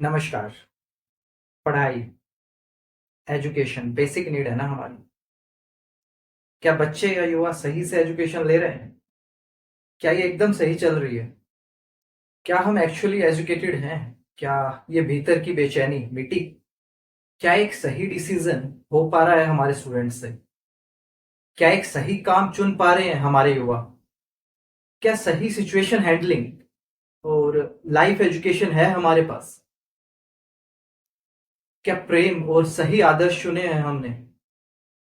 नमस्कार। पढ़ाई, education basic need है ना हमारी। क्या बच्चे या युवा सही से एजुकेशन ले रहे हैं? क्या ये एकदम सही चल रही है? क्या हम एक्चुअली एजुकेटेड हैं? क्या ये भीतर की बेचैनी मिटी? क्या एक सही डिसीजन हो पा रहा है हमारे स्टूडेंट्स से? क्या एक सही काम चुन पा रहे हैं हमारे युवा? क्या सही सिचुएशन हैंडलिंग और लाइफ एजुकेशन है हमारे पास? क्या प्रेम और सही आदर्श चुने हैं हमने?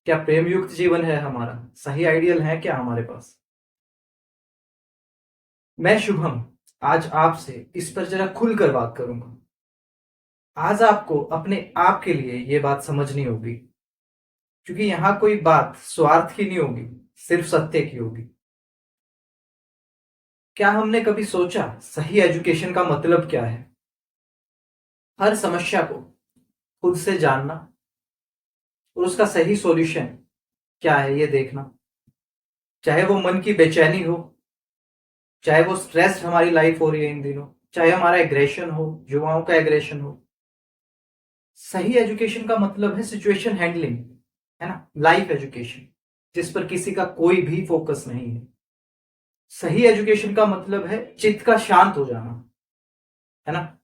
क्या प्रेम युक्त जीवन है हमारा? सही आइडियल है क्या हमारे पास? मैं शुभम आज आपसे इस पर जरा खुलकर बात करूंगा। आज आपको अपने आप के लिए ये बात समझनी होगी, क्योंकि यहाँ कोई बात स्वार्थ की नहीं होगी, सिर्फ सत्य की होगी। क्या हमने कभी सोचा सही एजुकेशन का मतलब क्या है? हर समस्या को खुद से जानना और उसका सही सॉल्यूशन क्या है ये देखना। चाहे वो मन की बेचैनी हो, चाहे वो स्ट्रेस्ड हमारी लाइफ हो रही है इन दिनों, चाहे हमारा एग्रेशन हो, युवाओं का एग्रेशन हो। सही एजुकेशन का मतलब है सिचुएशन हैंडलिंग, है ना, लाइफ एजुकेशन जिस पर किसी का कोई भी फोकस नहीं है। सही एजुकेशन का मतलब है चित्त का शांत हो जाना, है ना,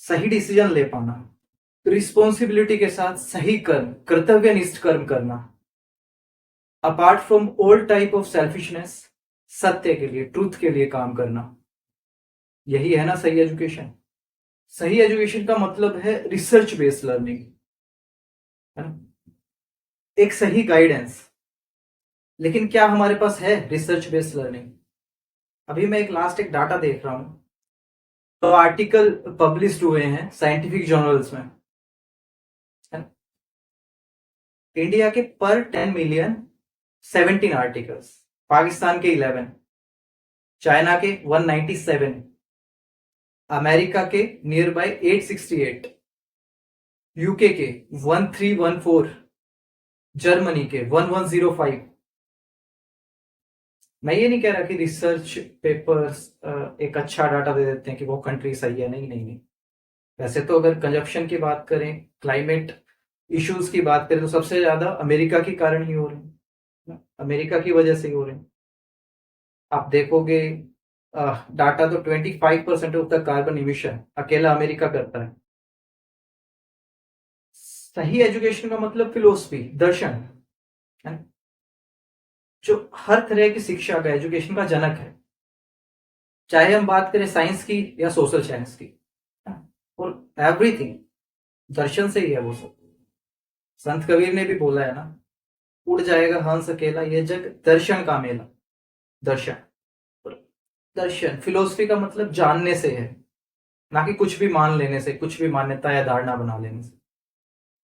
सही डिसीजन ले पाना, रिस्पॉन्सिबिलिटी के साथ सही कर्म, कर्तव्यनिष्ठ कर्म करना, apart from all type of selfishness, सत्य के लिए, ट्रूथ के लिए काम करना। यही है ना सही एजुकेशन। सही एजुकेशन का मतलब है रिसर्च बेस्ड लर्निंग, है ना, एक सही गाइडेंस। लेकिन क्या हमारे पास है रिसर्च बेस्ड लर्निंग? अभी मैं एक लास्ट एक डाटा देख रहा हूं, तो आर्टिकल पब्लिश हुए हैं साइंटिफिक जर्नल्स में, है ना? इंडिया के पर 10 मिलियन 17 आर्टिकल्स, पाकिस्तान के 11, चाइना के 197, अमेरिका के नियर बाय 868, यूके के 1314, जर्मनी के 1105। मैं ये नहीं कह रहा कि रिसर्च पेपर्स एक अच्छा डाटा दे देते हैं कि वो कंट्री सही है, नहीं नहीं नहीं। वैसे तो अगर कंजप्शन की बात करें, क्लाइमेट इश्यूज की बात करें, तो सबसे ज्यादा अमेरिका के कारण ही हो रहे हैं, अमेरिका की वजह से ही हो रहे हैं। आप देखोगे डाटा तो 25% ऑफ द कार्बन इमिशन अकेला अमेरिका करता है। सही एजुकेशन का मतलब फिलोसफी, दर्शन, है ना? जो हर तरह की शिक्षा का, एजुकेशन का जनक है, चाहे हम बात करें साइंस की या सोशल साइंस की, है ना? और एवरीथिंग दर्शन से ही है वो सब। संत कबीर ने भी बोला है ना, उड़ जाएगा हंस अकेला ये जग दर्शन का मेला। दर्शन, और दर्शन फिलोसफी का मतलब जानने से है, ना कि कुछ भी मान लेने से, कुछ भी मान्यता या धारणा बना लेने से।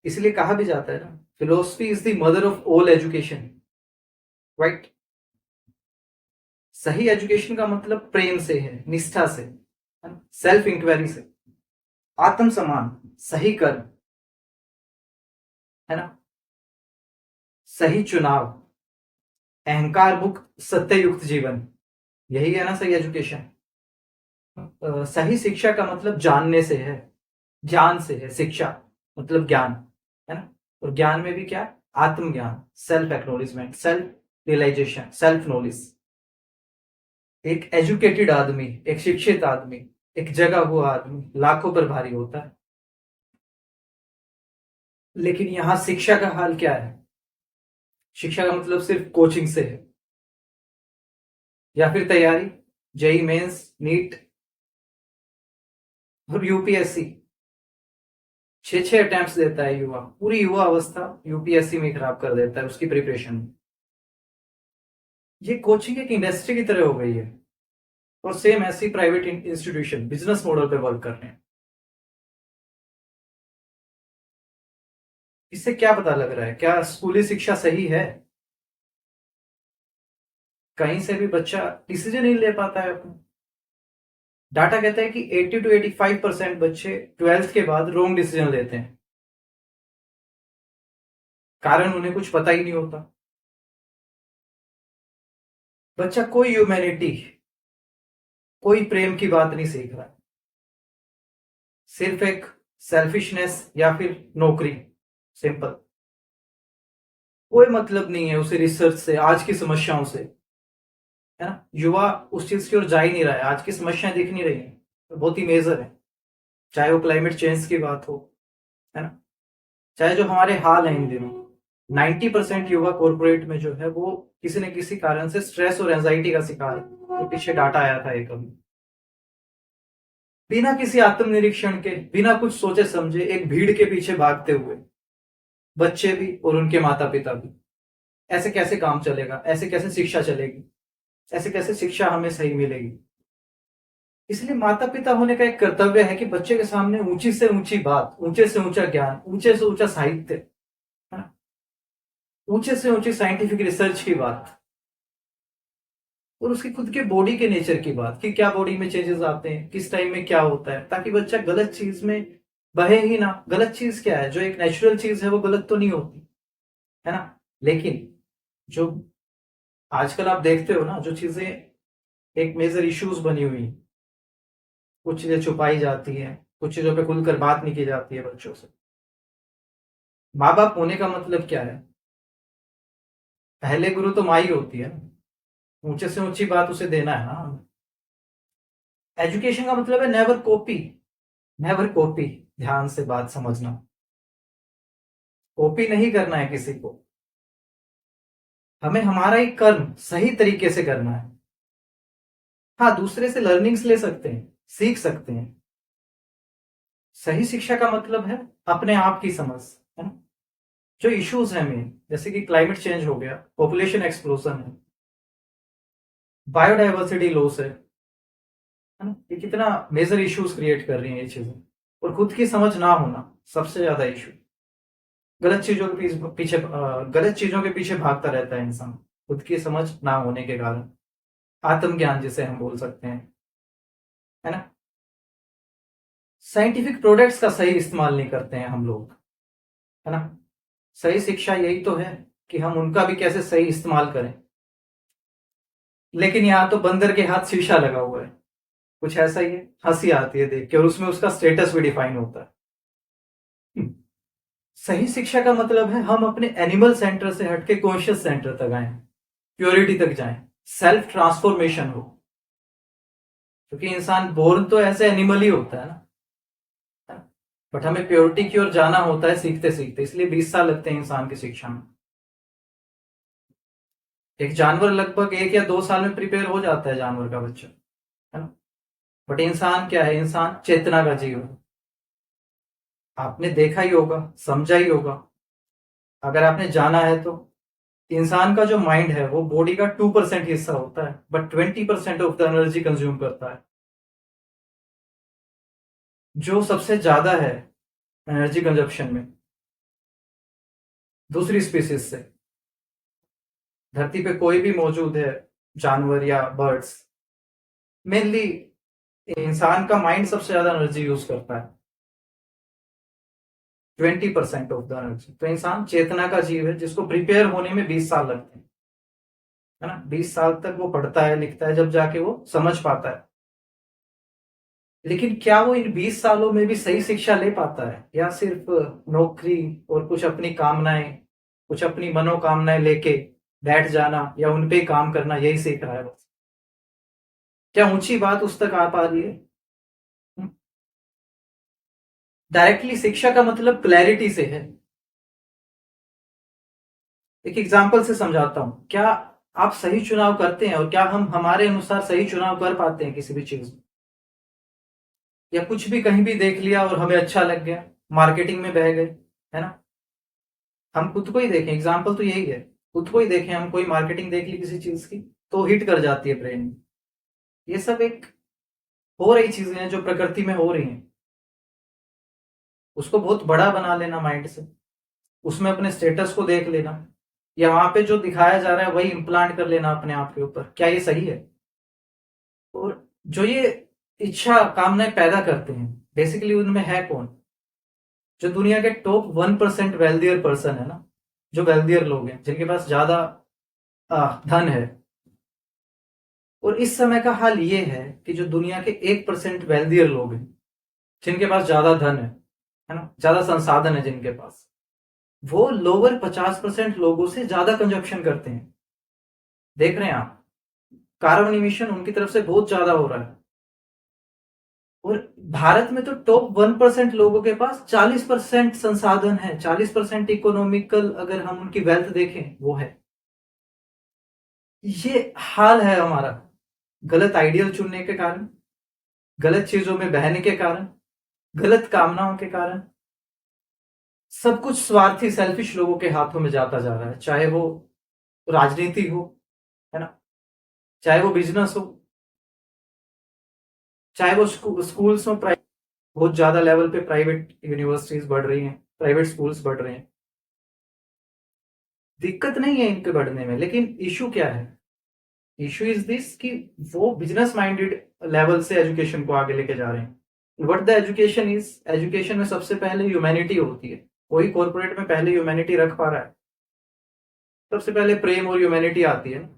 इसलिए कहा भी जाता है ना, philosophy is the mother of all education, right. सही एजुकेशन का मतलब प्रेम से है, निष्ठा से, सेल्फ इंक्वायरी से, आत्म सम्मान, सही कर्म, है ना, सही चुनाव, अहंकार मुक्त सत्य युक्त जीवन। यही है ना सही एजुकेशन। सही शिक्षा का मतलब जानने से है, ज्ञान से है। शिक्षा मतलब ज्ञान, है ना, और ज्ञान में भी क्या, आत्मज्ञान, self acknowledgement, self realisation, self knowledge. एक एजुकेटेड आदमी, एक शिक्षित आदमी, एक जगा हुआ आदमी लाखों पर भारी होता है। लेकिन यहां शिक्षा का हाल क्या है? शिक्षा का मतलब सिर्फ कोचिंग से है, या फिर तैयारी, जेई मेंस, नीट और यूपीएससी। 6 6 अटेम्प्ट देता है युवा, पूरी युवा अवस्था यूपीएससी में खराब कर देता है उसकी प्रिपरेशन। ये कोचिंग एक इंडस्ट्री की तरह हो गई है, और सेम ऐसी प्राइवेट इंस्टीट्यूशन बिजनेस मॉडल पे वर्क कर रहे हैं। इससे क्या पता लग रहा है? क्या स्कूली शिक्षा सही है? कहीं से भी बच्चा डिसीजन नहीं ले पाता है अपना। डाटा कहता है कि 80 to 85% बच्चे 12th के बाद रॉन्ग डिसीजन लेते हैं, कारण उन्हें कुछ पता ही नहीं होता। बच्चा कोई ह्यूमैनिटी, कोई प्रेम की बात नहीं सीख रहा है। सिर्फ एक सेल्फिशनेस या फिर नौकरी, सिंपल। कोई मतलब नहीं है उसे रिसर्च से, आज की समस्याओं से, है ना। युवा उस चीज की ओर जा ही नहीं रहा है, आज की समस्याएं दिख नहीं रही हैं, तो बहुत ही मेजर है। चाहे वो क्लाइमेट चेंज की बात हो, है ना, चाहे जो हमारे हाल हैं इन दिनों। 90% युवा कॉर्पोरेट में जो है वो किसी न किसी कारण से स्ट्रेस और एंजाइटी का शिकार है। ये पीछे डाटा आया था एक अभी। बिना किसी आत्मनिरीक्षण के, बिना कुछ सोचे समझे एक भीड़ के पीछे भागते हुए, बच्चे भी और उनके माता पिता भी। ऐसे कैसे काम चलेगा, ऐसे कैसे शिक्षा चलेगी, ऐसे कैसे शिक्षा हमें सही मिलेगी। इसलिए माता पिता होने का एक कर्तव्य है कि बच्चे के सामने ऊंची से ऊंची बात, ऊंचे से ऊंचा ज्ञान, ऊंचे से ऊंचा साहित्य, है ना, ऊंचे से ऊंची साइंटिफिक रिसर्च की बात, और उसकी खुद के बॉडी के नेचर की बात, कि क्या बॉडी में चेंजेस आते हैं, किस टाइम में क्या होता है, ताकि बच्चा गलत चीज में बहे ही ना। गलत चीज क्या है, जो एक नेचुरल चीज है वो गलत तो नहीं होती, है ना। लेकिन जो आजकल आप देखते हो ना, जो चीजें एक मेजर इश्यूज बनी हुई, कुछ चीजें छुपाई जाती हैं, कुछ चीजों पे खुलकर बात नहीं की जाती है बच्चों से। माँ बाप होने का मतलब क्या है? पहले गुरु तो माँ ही होती है ना। ऊंचे से ऊंची बात उसे देना है ना। एजुकेशन का मतलब है नेवर कॉपी, नेवर कॉपी। ध्यान से बात समझना, कॉपी नहीं करना है किसी को। हमें हमारा ही कर्म सही तरीके से करना है। हाँ, दूसरे से लर्निंग्स ले सकते हैं, सीख सकते हैं। सही शिक्षा का मतलब है अपने आप की समझ, है ना। जो इश्यूज हैं मेन, जैसे कि क्लाइमेट चेंज हो गया, पॉपुलेशन एक्सप्लोजन है, बायोडाइवर्सिटी लॉस है ना, ये कितना मेजर इश्यूज क्रिएट कर रही हैं ये चीजें। और खुद की समझ ना होना सबसे ज्यादा इशू। गलत चीजों के पीछे गलत चीजों के पीछे भागता रहता है इंसान, खुद की समझ ना होने के कारण। आत्मज्ञान जिसे हम बोल सकते हैं, है ना। साइंटिफिक प्रोडक्ट्स का सही इस्तेमाल नहीं करते हैं हम लोग, है ना। सही शिक्षा यही तो है कि हम उनका भी कैसे सही इस्तेमाल करें। लेकिन यहाँ तो बंदर के हाथ शीशा लगा हुआ है, कुछ ऐसा ही है। हंसी आती है देख के, और उसमें उसका स्टेटस भी डिफाइन होता है। सही शिक्षा का मतलब है हम अपने एनिमल सेंटर से हटके कॉन्शियस सेंटर तक आए, प्योरिटी तक जाएं, सेल्फ ट्रांसफॉर्मेशन हो। क्योंकि इंसान बोर्न तो ऐसे एनिमल ही होता है ना, बट हमें प्योरिटी की ओर जाना होता है सीखते सीखते। इसलिए 20 साल लगते हैं इंसान की शिक्षा में। एक जानवर लगभग 1 या 2 साल में प्रिपेयर हो जाता है, जानवर का बच्चा, है ना। बट इंसान क्या है, इंसान चेतना का जीव है। आपने देखा ही होगा, समझा ही होगा, अगर आपने जाना है तो, इंसान का जो माइंड है वो बॉडी का 2% हिस्सा होता है, but 20% of the energy consume करता है। जो सबसे ज्यादा है एनर्जी कंजप्शन में, दूसरी स्पीसीज से। धरती पे कोई भी मौजूद है, जानवर या बर्ड्स, मेनली इंसान का माइंड सबसे ज्यादा एनर्जी यूज करता है, 20% ऑफ द एनर्जी। तो इंसान चेतना का जीव है, जिसको प्रिपेयर होने में 20 साल लगते हैं, है ना। 20 साल तक वो पढ़ता है, लिखता है, जब जाके वो समझ पाता है। लेकिन क्या वो इन 20 सालों में भी सही शिक्षा ले पाता है, या सिर्फ नौकरी और कुछ अपनी कामनाएं, कुछ अपनी मनोकामनाएं लेके बैठ जाना या उन पे काम करना, यही सीख रहा है बस? क्या ऊंची बात उस तक आ पा रही है? डायरेक्टली शिक्षा का मतलब क्लैरिटी से है। एक एग्जाम्पल से समझाता हूं। क्या आप सही चुनाव करते हैं, और क्या हम हमारे अनुसार सही चुनाव कर पाते हैं किसी भी चीज में? या कुछ भी कहीं भी देख लिया और हमें अच्छा लग गया, मार्केटिंग में बह गए, है ना। हम खुद को ही देखें, एग्जाम्पल तो यही है। खुद को ही देखें, हम कोई मार्केटिंग देख ली किसी चीज की, तो हिट कर जाती है ब्रेन में। ये सब एक हो रही चीजें हैं जो प्रकृति में हो रही हैं। उसको बहुत बड़ा बना लेना माइंड से, उसमें अपने स्टेटस को देख लेना, या वहां पे जो दिखाया जा रहा है वही इम्प्लांट कर लेना अपने आप के ऊपर, क्या ये सही है? और जो ये इच्छा कामनाएं पैदा करते हैं, बेसिकली उनमें है कौन? जो दुनिया के टॉप 1% वेल्दियर पर्सन है ना, जो वेल्दियर लोग हैं, जिनके पास ज्यादा धन है। और इस समय का हाल ये है कि जो दुनिया के 1% वेल्दियर लोग हैं, जिनके पास ज़्यादा धन है ना? ज़्यादा संसाधन है जिनके पास, वो लोअर 50% लोगों से ज़्यादा कंजप्शन करते हैं। देख रहे हैं आप? कार्बन इमिशन उनकी तरफ से बहुत ज़्यादा हो रहा है। और भारत में तो टॉप 1% लोगों के पास 40% संसाधन है, 40% इकोनॉमिकल अगर हम उनकी वेल्थ देखें वो है। ये हाल है हमारा, गलत आइडियल चुनने के कारण, गलत चीजों में बहने के कारण, गलत कामनाओं के कारण, सब कुछ स्वार्थी सेल्फिश लोगों के हाथों में जाता जा रहा है, चाहे वो राजनीति हो, है ना, चाहे वो बिजनेस हो, चाहे वो स्कूल्स हो, बहुत ज्यादा लेवल पे प्राइवेट यूनिवर्सिटीज बढ़ रही हैं, प्राइवेट स्कूल्स बढ़ रहे हैं। दिक्कत नहीं है इनके बढ़ने में, लेकिन इशू क्या है? इशू इज दिस कि वो बिजनेस माइंडेड लेवल से एजुकेशन को आगे लेके जा रहे हैं। What the education is, education में सबसे पहले ह्यूमैनिटी होती है। कोई कॉर्पोरेट में पहले ह्यूमैनिटी रख पा रहा है? सबसे पहले प्रेम और ह्यूमैनिटी आती है,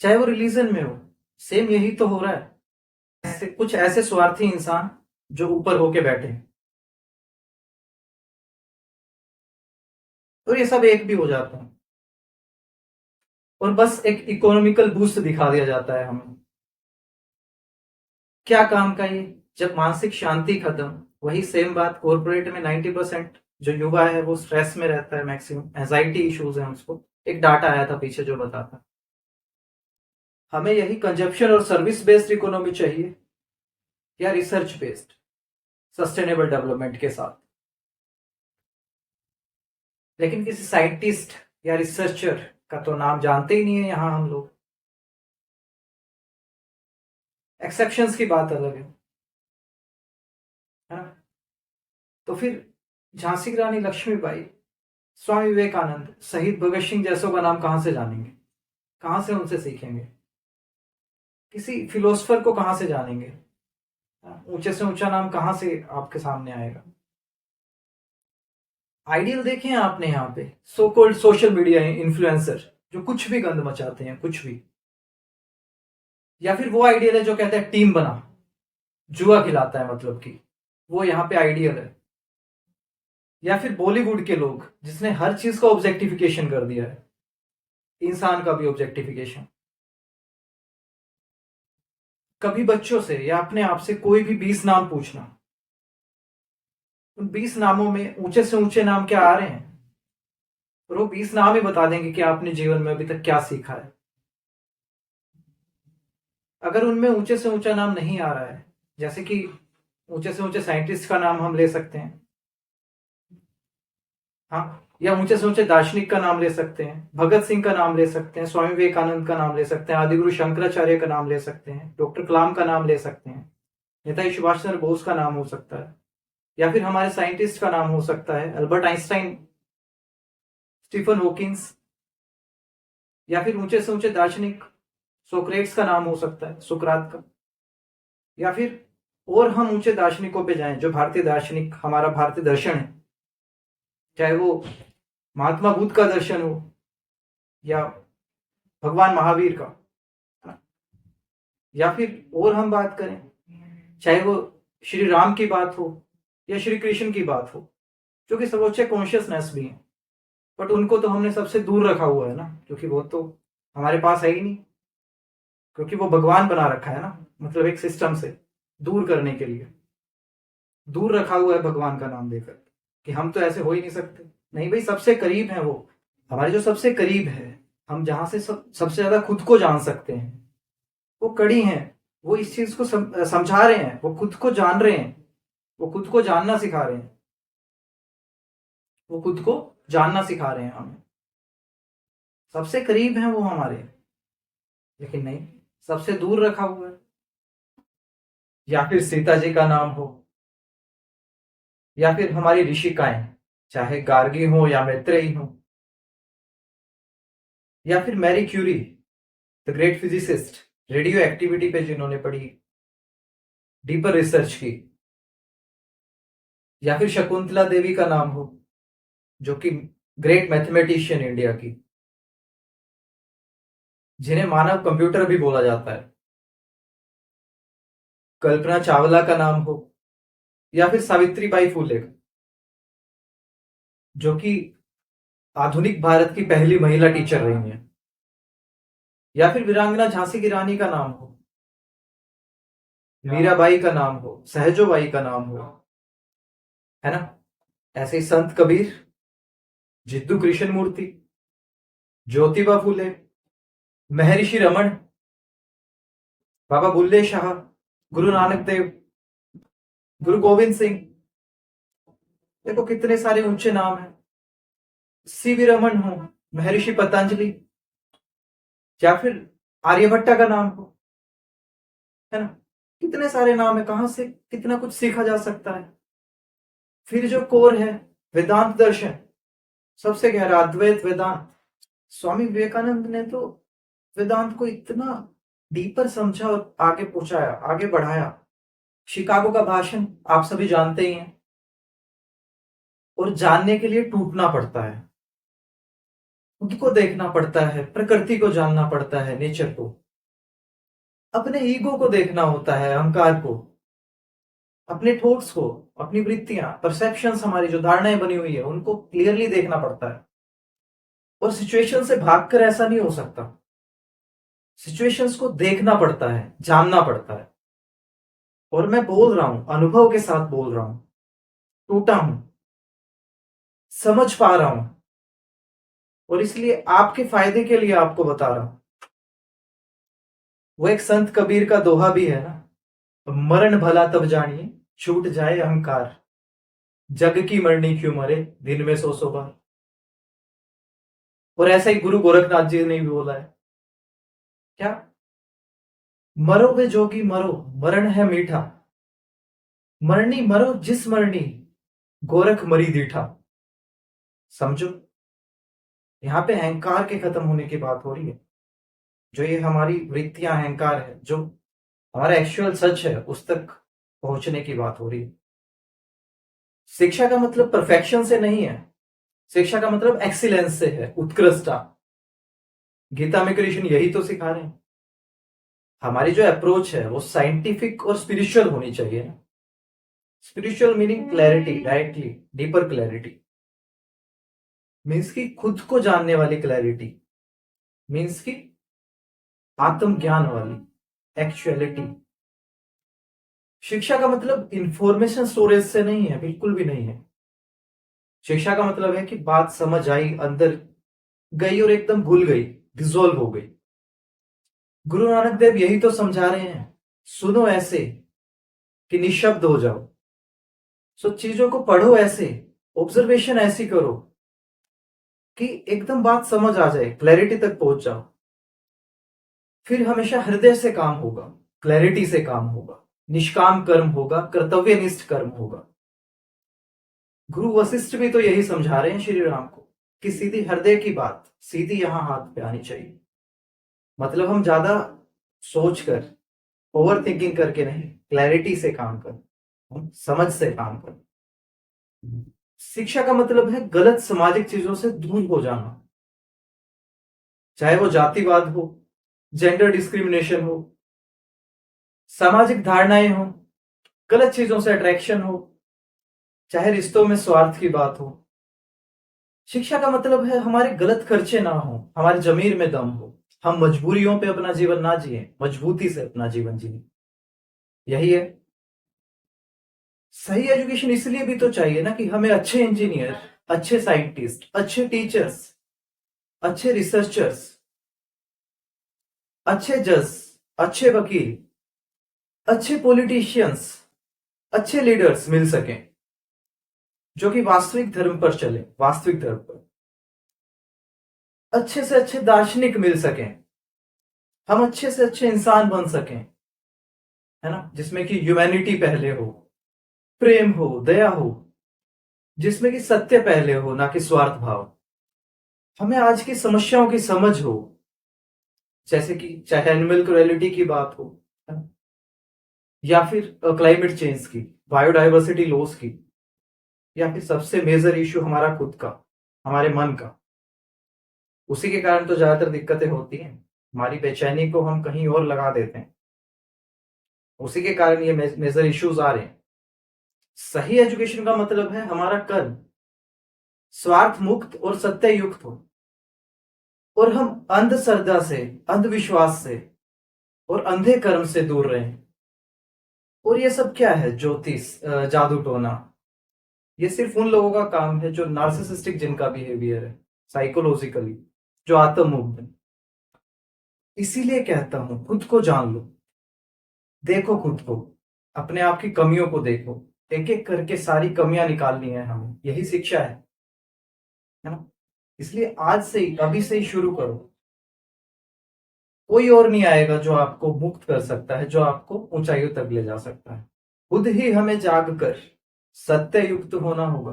चाहे वो रिलीजन में हो। सेम यही तो हो रहा है, कुछ ऐसे स्वार्थी इंसान जो ऊपर होके बैठे हैं, और ये सब एक भी हो जाते हैं, और बस एक इकोनॉमिकल बूस्ट दिखा दिया जाता है हमें। क्या काम का ये? जब मानसिक शांति खत्म, वही सेम बात कॉर्पोरेट में 90% जो युवा है वो स्ट्रेस में रहता है, मैक्सिमम एंजाइटी इश्यूज है उसको। एक डाटा आया था पीछे जो बताता, हमें यही कंजप्शन और सर्विस बेस्ड इकोनॉमी चाहिए या रिसर्च बेस्ड सस्टेनेबल डेवलपमेंट के साथ। लेकिन किसी साइंटिस्ट या रिसर्चर का तो नाम जानते ही नहीं है यहाँ हम लोग। एक्सेप्शंस की बात अलग है ना? तो फिर झांसी की रानी लक्ष्मीबाई, स्वामी विवेकानंद, शहीद भगत सिंह जैसों का नाम कहां से जानेंगे? कहां से उनसे सीखेंगे? किसी फिलोसफर को कहां से जानेंगे? ऊंचे से ऊंचा नाम कहां से आपके सामने आएगा? आइडियल देखे हैं आपने यहाँ पे so called social media influencer जो कुछ भी गंद मचाते हैं, कुछ भी। या फिर वो आइडियल है जो कहता है टीम बना, जुआ खिलाता है, मतलब कि वो यहाँ पे आइडियल है। या फिर बॉलीवुड के लोग जिसने हर चीज का ऑब्जेक्टिफिकेशन कर दिया है, इंसान का भी ऑब्जेक्टिफिकेशन। कभी बच्चों से या अपने आप से कोई भी 20 नाम पूछना, उन 20 नामों में ऊंचे से ऊंचे नाम क्या आ रहे हैं? और वो 20 नाम ही बता देंगे कि आपने जीवन में अभी तक क्या सीखा है। अगर उनमें ऊंचे से ऊंचा नाम नहीं आ रहा है, जैसे कि ऊंचे से ऊंचे साइंटिस्ट का नाम हम ले सकते हैं, हाँ, या ऊंचे से ऊंचे दार्शनिक का नाम ले सकते हैं, भगत सिंह का नाम ले सकते हैं, स्वामी विवेकानंद का नाम ले सकते हैं, आदिगुरु शंकराचार्य का नाम ले सकते हैं, डॉक्टर कलाम का नाम ले सकते हैं, नेताजी सुभाष चंद्र बोस का नाम हो सकता है, या फिर हमारे साइंटिस्ट का नाम हो सकता है अल्बर्ट आइंस्टाइन, स्टीफन हॉकिंस, या फिर ऊंचे से ऊंचे दार्शनिक सोक्रेट्स का नाम हो सकता है, सुकरात का। या फिर और हम ऊंचे दार्शनिकों पे जाएं जो भारतीय दार्शनिक, हमारा भारतीय दर्शन है, चाहे वो महात्मा बुद्ध का दर्शन हो या भगवान महावीर का, या फिर और हम बात करें चाहे वो श्री राम की बात हो या श्री कृष्ण की बात हो, जो कि सर्वोच्च कॉन्शियसनेस भी है, बट उनको तो हमने सबसे दूर रखा हुआ है ना, क्योंकि वो तो हमारे पास है ही नहीं, क्योंकि वो भगवान बना रखा है ना, मतलब एक सिस्टम से दूर करने के लिए दूर रखा हुआ है भगवान का नाम देकर, कि हम तो ऐसे हो ही नहीं सकते। नहीं भाई, सबसे करीब है वो, हमारे जो सबसे करीब है, हम जहां से सबसे ज्यादा खुद को जान सकते हैं, वो कड़ी हैं। वो इस चीज को समझा रहे हैं, वो खुद को जान रहे हैं, वो खुद को जानना सिखा रहे हैं, वो खुद को जानना सिखा रहे हैं हमें। सबसे करीब हैं वो हमारे, लेकिन नहीं, सबसे दूर रखा हुआ है। या फिर सीता जी का नाम हो, या फिर हमारी ऋषिकाएं, चाहे गार्गी हो या मैत्रेयी हो, या फिर Marie Curie, the great physicist, radioactivity पे जिन्होंने पढ़ी, डीपर रिसर्च की, या फिर शकुंतला देवी का नाम हो, जो कि ग्रेट मैथमेटिशियन इंडिया की, जिन्हें मानव कंप्यूटर भी बोला जाता है। कल्पना चावला का नाम हो, या फिर सावित्रीबाई फूले का, जो कि आधुनिक भारत की पहली महिला टीचर रही हैं, या फिर वीरांगना झांसी की रानी का नाम हो, मीराबाई का नाम हो, सहजोबाई का नाम हो, है ना। ऐसे ही संत कबीर, जिद्दू कृष्णमूर्ति, ज्योतिबा फूले, महर्षि रमन, बाबा बुल्ले शाह, गुरु नानक देव, गुरु गोविंद सिंह। देखो कितने सारे ऊंचे नाम हैं। सीवी रमन हो, महर्षि पतंजलि, या फिर आर्यभट्टा का नाम हो, है ना। कितने सारे नाम है, कहां से कितना कुछ सीखा जा सकता है। फिर जो कोर है, वेदांत दर्शन, सबसे गहरा अद्वैत वेदांत। स्वामी विवेकानंद ने तो वेदांत को इतना डीपर समझा और आगे पहुंचाया, आगे बढ़ाया। शिकागो का भाषण आप सभी जानते ही हैं। और जानने के लिए टूटना पड़ता है, खुद को देखना पड़ता है, प्रकृति को जानना पड़ता है, नेचर को, अपने ईगो को देखना होता है, अहंकार को, अपने थॉट्स को, अपनी वृत्तियां, परसेप्शंस, हमारी जो धारणाएं बनी हुई है उनको क्लियरली देखना पड़ता है। और सिचुएशन से भागकर ऐसा नहीं हो सकता। सिचुएशंस को देखना पड़ता है, जानना पड़ता है। और मैं बोल रहा हूं, अनुभव के साथ बोल रहा हूं, टूटा हूं, समझ पा रहा हूं, और इसलिए आपके फायदे के लिए आपको बता रहा हूं। वो एक संत कबीर का दोहा भी है ना, मरण भला तब जानिए छूट जाए अहंकार, जग की मरनी क्यों मरे दिन में सौ सौ बार। और ऐसा ही गुरु गोरखनाथ जी ने भी बोला है, क्या, मरो वे जोगी मरो, मरण है मीठा, मरनी मरो जिस मरनी, गोरख मरी दीठा। समझो, यहाँ पे अहंकार के खत्म होने की बात हो रही है। जो ये हमारी वृत्तियां, अहंकार है, जो हमारा एक्चुअल सच है, उस तक पहुंचने की बात हो रही है। शिक्षा का मतलब परफेक्शन से नहीं है, शिक्षा का मतलब एक्सीलेंस से है, उत्कृष्टता। गीता में कृष्ण यही तो सिखा रहे हैं। हमारी जो अप्रोच है वो साइंटिफिक और स्पिरिचुअल होनी चाहिए ना। Spiritual meaning clarity, directly deeper clarity, means की खुद को जानने वाली क्लैरिटी, मीन्स की आत्मज्ञान वाली एक्चुअलिटी। शिक्षा का मतलब इंफॉर्मेशन स्टोरेज से नहीं है, बिल्कुल भी नहीं है। शिक्षा का मतलब है कि बात समझ आई, अंदर गई और एकदम घुल गई, डिसॉल्व हो गई। गुरु नानक देव यही तो समझा रहे हैं, सुनो ऐसे कि निशब्द हो जाओ। सो चीजों को पढ़ो ऐसे, ऑब्जर्वेशन ऐसी करो कि एकदम बात समझ आ जाए, क्लैरिटी तक पहुंच जाओ। फिर हमेशा हृदय से काम होगा, क्लैरिटी से काम होगा, निष्काम कर्म होगा, कर्तव्यनिष्ठ कर्म होगा। गुरु वशिष्ठ भी तो यही समझा रहे हैं श्री राम को, कि सीधी हृदय की बात सीधी यहां हाथ पे आनी चाहिए। मतलब हम ज्यादा सोचकर, ओवर थिंकिंग करके नहीं, क्लैरिटी से काम कर, हम समझ से काम कर। शिक्षा का मतलब है गलत सामाजिक चीजों से दूर हो जाना, चाहे वो जातिवाद हो, जेंडर डिस्क्रिमिनेशन हो, सामाजिक धारणाएं हो, गलत चीजों से अट्रैक्शन हो, चाहे रिश्तों में स्वार्थ की बात हो। शिक्षा का मतलब है हमारे गलत खर्चे ना हो, हमारे जमीर में दम हो, हम मजबूरियों पे अपना जीवन ना जिए, मजबूती से अपना जीवन जिए। यही है सही एजुकेशन। इसलिए भी तो चाहिए ना कि हमें अच्छे इंजीनियर, अच्छे साइंटिस्ट, अच्छे टीचर्स, अच्छे रिसर्चर्स, अच्छे जज, अच्छे वकील, अच्छे पॉलिटिशियंस, अच्छे लीडर्स मिल सकें, जो कि वास्तविक धर्म पर चले, वास्तविक धर्म पर। अच्छे से अच्छे दार्शनिक मिल सकें, हम अच्छे से अच्छे इंसान बन सकें, है ना, जिसमें कि ह्यूमैनिटी पहले हो, प्रेम हो, दया हो, जिसमें कि सत्य पहले हो, ना कि स्वार्थ भाव। हमें आज की समस्याओं की समझ हो, जैसे कि चाहे एनिमल क्रुएलिटी की बात हो, है ना? या फिर क्लाइमेट चेंज की, बायोडाइवर्सिटी लॉस की, या फिर सबसे मेजर इश्यू हमारा खुद का, हमारे मन का। उसी के कारण तो ज्यादातर दिक्कतें होती हैं, हमारी बेचैनी को हम कहीं और लगा देते हैं। उसी के कारण ये मेजर इश्यूज आ रहे हैं। सही एजुकेशन का मतलब है हमारा कर्म स्वार्थ मुक्त और सत्य युक्त हो, और हम अंधश्रद्धा से, अंधविश्वास से और अंधे कर्म से दूर रहें। और ये सब क्या है? ज्योतिष, जादू टोना, ये सिर्फ उन लोगों का काम है जो नार्सिसिस्टिक, जिनका बिहेवियर है साइकोलॉजिकली, जो आत्ममुग्ध है। इसीलिए कहता हूं खुद को जान लो, देखो खुद को, अपने आप की कमियों को देखो, एक एक करके सारी कमियां निकालनी है हमें, यही शिक्षा है ना? इसलिए आज से ही, अभी से ही शुरू करो। कोई और नहीं आएगा जो आपको मुक्त कर सकता है, जो आपको ऊंचाइयों तक ले जा सकता है। खुद ही हमें जाग कर सत्य युक्त होना होगा।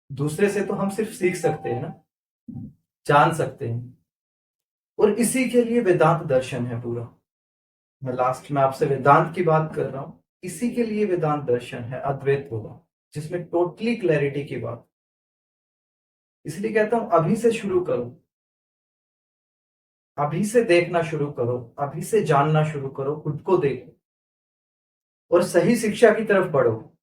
दूसरे से तो हम सिर्फ सीख सकते हैं ना, जान सकते हैं। और इसी के लिए वेदांत दर्शन है पूरा। मैं लास्ट में आपसे वेदांत की बात कर रहा हूं, इसी के लिए वेदांत दर्शन है, अद्वैत होगा, जिसमें टोटली क्लैरिटी की बात। इसलिए कहता हूं अभी से शुरू करो, अभी से देखना शुरू करो, अभी से जानना शुरू करो, खुद को देखो और सही शिक्षा की तरफ बढ़ो।